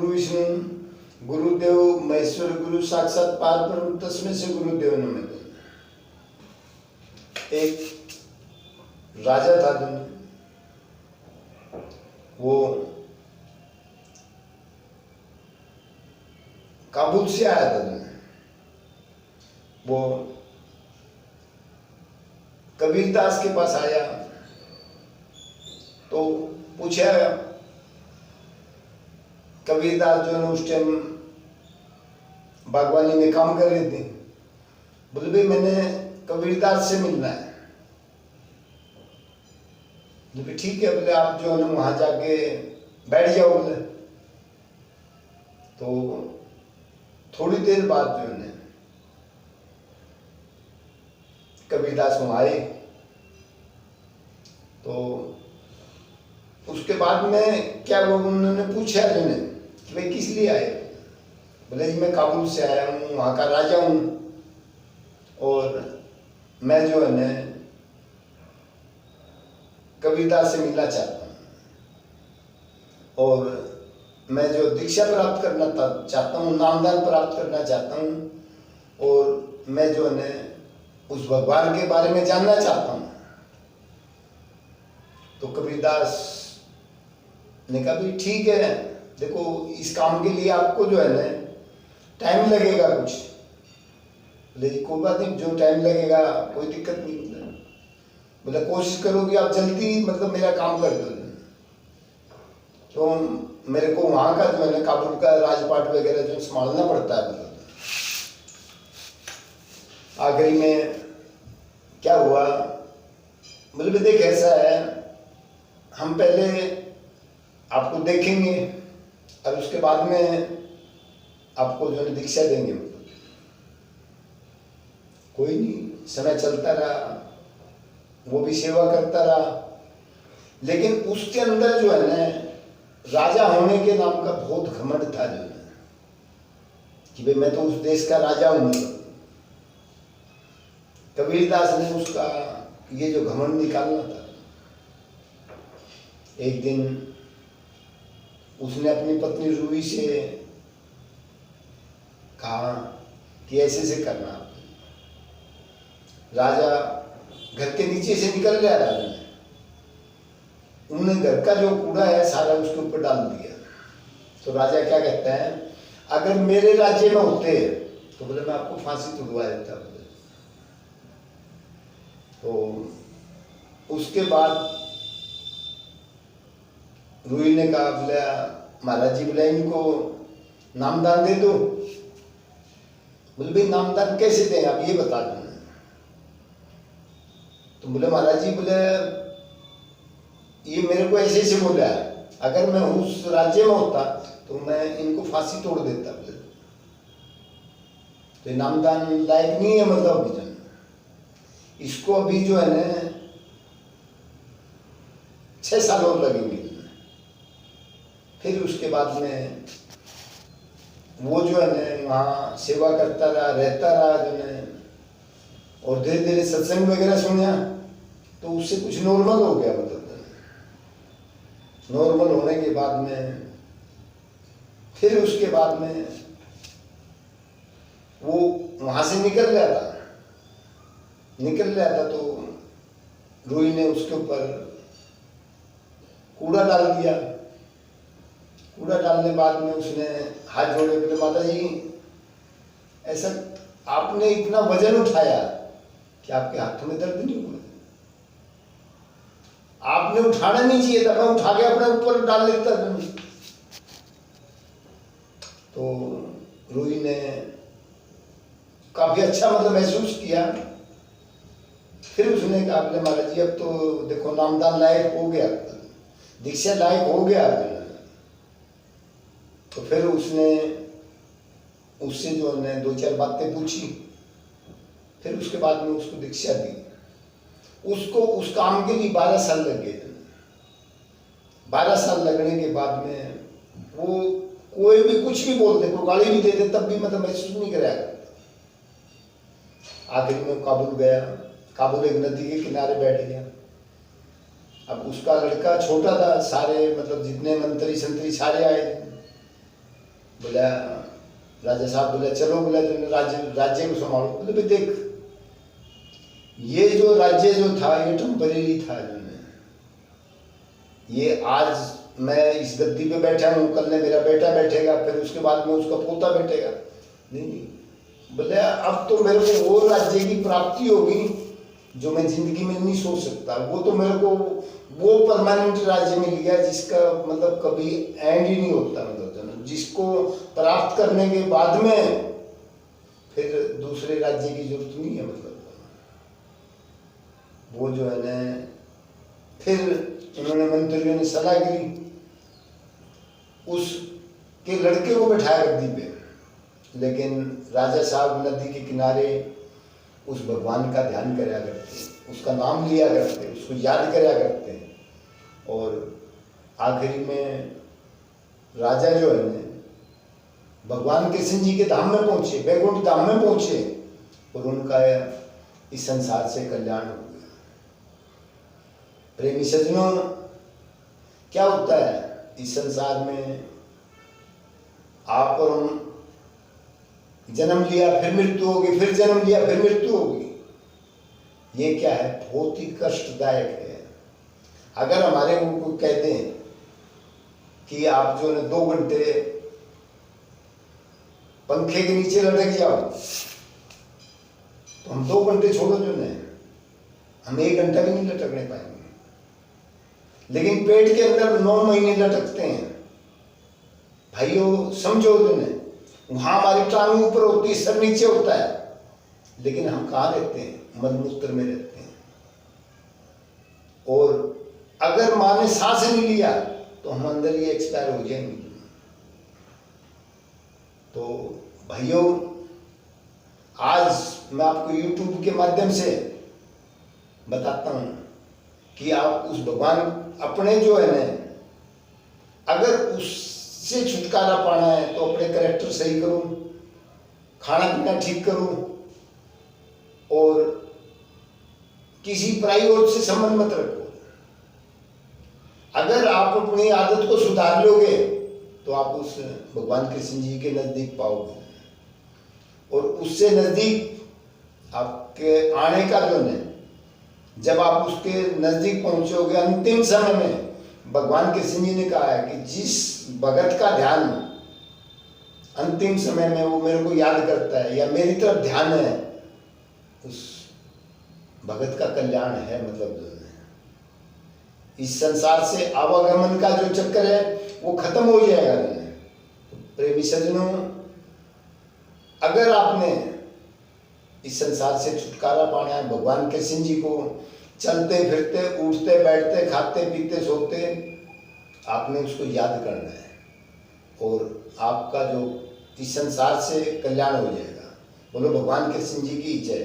गुरु विष्णु गुरुदेव महेश्वर गुरु साक्षात पार ब्रह्म तस्मै से गुरुदेव नमः। एक राजा था दुनिया, वो काबुल से आया था दुनिया। वो कबीरदास के पास आया तो पूछा, कबीरदास जो है उस टाइम बागवानी में काम कर रहे थे। बोले भाई मैंने कबीरदास से मिलना है। बोले ठीक है, बोले आप जो है ना वहां जाके बैठ जाओ। बोले तो थोड़ी देर बाद जो है कबीरदास वहां आए। तो उसके बाद में क्या वो उन्होंने पूछा जो है कि भाई किस लिए आए। बोले जी मैं काबुल से आया हूँ, वहाँ का राजा हूँ और मैं जो है ना कबीरदास से मिलना चाहता हूँ और मैं जो दीक्षा प्राप्त करना चाहता हूँ, नामदान प्राप्त करना चाहता हूँ और मैं जो है ना उस भगवान के बारे में जानना चाहता हूँ। तो कबीरदास ने कहा भी ठीक है, देखो इस काम के लिए आपको जो है ना टाइम लगेगा कुछ। लेकिन कोई बात नहीं, जो टाइम लगेगा कोई दिक्कत नहीं। बोले कोशिश करो कि आप जल्दी मतलब मेरा काम कर दो। तो मेरे को वहाँ का जो है ना काबुल का राजपाट वगैरह जो संभालना पड़ता है। मतलब आखिरी में क्या हुआ, बोले देख ऐसा है, हम पहले आपको देखेंगे और उसके बाद में आपको जो है दीक्षा देंगे। कोई नहीं, समय चलता रहा, वो भी सेवा करता रहा, लेकिन उसके अंदर जो है ना राजा होने के नाम का बहुत घमंड था जो है कि भाई मैं तो उस देश का राजा हूं। कबीरदास ने उसका ये जो घमंड निकालना था। एक दिन उसने अपनी पत्नी रूही से कहा कि ऐसे से करना। राजा घर के नीचे से निकल गया। राजा ने उन्होंने घर का जो कूड़ा है सारा उसके ऊपर डाल दिया। तो राजा क्या कहता है, अगर मेरे राज्य में होते तो बोले मैं आपको फांसी तुड़वा देता। बोले तो उसके बाद रूही ने कहा, बोला महाराज जी बोला इनको नामदान दे दो। बोले भाई नामदान कैसे दें आप ये बता दो। तो बोले महाराज जी बोले ये मेरे को ऐसे ऐसे बोला है, अगर मैं उस राज्य में होता तो मैं इनको फांसी तोड़ देता। बोले तो नामदान लायक नहीं है, मतलब अभी जो इसको अभी जो है ना 6 साल और लगेंगे। फिर उसके बाद में वो जो है ना वहाँ सेवा करता रहा, रहता रहा जो है, और धीरे धीरे सत्संग वगैरह सुना तो उससे कुछ नॉर्मल हो गया। मतलब नॉर्मल होने के बाद में फिर उसके बाद में वो वहां से निकल गया था। तो रूही ने उसके ऊपर कूड़ा डाल दिया। कूड़ा डालने बाद में उसने हाथ जोड़े, बोले माता जी ऐसा आपने इतना वजन उठाया कि आपके हाथों में दर्द नहीं हुआ। आपने उठाना नहीं चाहिए था, मैं उठा के अपने ऊपर डाल लेता था। तो रूही ने काफी अच्छा मतलब महसूस किया। फिर उसने कहा, बोले महाराज जी अब तो देखो नामदान लायक हो गया, दीक्षा लायक हो गया। तो फिर उसने उससे जो है 2-4 बातें पूछी। फिर उसके बाद में उसको दीक्षा दी। उसको उस काम के लिए 12 साल लग गए। 12 साल लगने के बाद में वो कोई भी कुछ भी बोल दे, कोई गाली भी दे दे, तब भी मतलब महसूस नहीं कराया। आखिर में वो काबुल गया। काबुल एक नदी के किनारे बैठ गया। अब उसका लड़का छोटा था, सारे मतलब जितने मंत्री संतरी सारे आए। बोला राजा साहब, बोला चलो, बोला तुमने राज्य को संभालो। बोले भाई देख, ये जो राज्य जो था ये टेम्परेरी था, ये आज मैं इस गद्दी पे बैठा हूँ, कल ने मेरा बेटा बैठेगा, फिर उसके बाद में उसका पोता बैठेगा। नहीं, बोले अब तो मेरे को वो राज्य की प्राप्ति होगी जो मैं जिंदगी में नहीं सोच सकता। वो तो मेरे को वो परमानेंट राज्य मिल गया जिसका मतलब कभी एंड ही नहीं होता, मतलब जिसको प्राप्त करने के बाद में फिर दूसरे राज्य की जरूरत नहीं है। मतलब वो जो है ना, फिर उन्होंने मंत्रियों ने सलाह करी, उसके लड़के को बैठाया गद्दी पे, लेकिन राजा साहब नदी के किनारे उस भगवान का ध्यान कराया करते, उसका नाम लिया करते, उसको याद कराया करते। और आखिरी में राजा जो है ना भगवान कृष्ण जी के धाम में पहुंचे, वैकुंठ धाम में पहुंचे, और उनका इस संसार से कल्याण हो गया। प्रेमी सज्जनों, क्या होता है इस संसार में, आप और हम जन्म लिया फिर मृत्यु होगी, फिर जन्म लिया फिर मृत्यु होगी। ये क्या है, बहुत ही कष्टदायक है। अगर हमारे को कह दें कि आप जो है 2 घंटे पंखे के नीचे लटक जाओ, तो हम 2 घंटे छोड़ो जो है, हम 1 घंटा भी नहीं लटकने पाएंगे। लेकिन पेट के अंदर 9 महीने लटकते हैं भाइयों, समझो जो है, वहां हमारी टांग ऊपर होती है, सर नीचे होता है, लेकिन हम कहाँ रहते हैं, मलमूत्र में रहते हैं। और अगर माँ ने सांस नहीं लिया तो हम अंदर ही एक्सपायर हो जाएंगे। तो भाइयों, आज मैं आपको YouTube के माध्यम से बताता हूं कि आप उस भगवान अपने जो है ना, अगर उससे छुटकारा पाना है तो अपने कैरेक्टर सही करो, खाना पीना ठीक करो, और किसी पराई औरत से संबंध मत रखो। अगर आप अपनी आदत को सुधार लोगे तो आप उस भगवान कृष्ण जी के नजदीक पाओगे, और उससे नजदीक आपके आने का जो है, जब आप उसके नजदीक पहुंचोगे अंतिम समय में, भगवान कृष्ण जी ने कहा है कि जिस भगत का ध्यान अंतिम समय में वो मेरे को याद करता है या मेरी तरफ ध्यान है, उस भगत का कल्याण है। मतलब जो है इस संसार से आवागमन का जो चक्कर है वो खत्म हो जाएगा। प्रेमी सज्जनों, अगर आपने इस संसार से छुटकारा पाना है, भगवान कृष्ण जी को चलते फिरते, उठते बैठते, खाते पीते सोते, आपने उसको याद करना है, और आपका जो इस संसार से कल्याण हो जाएगा। बोलो भगवान कृष्ण जी की जय।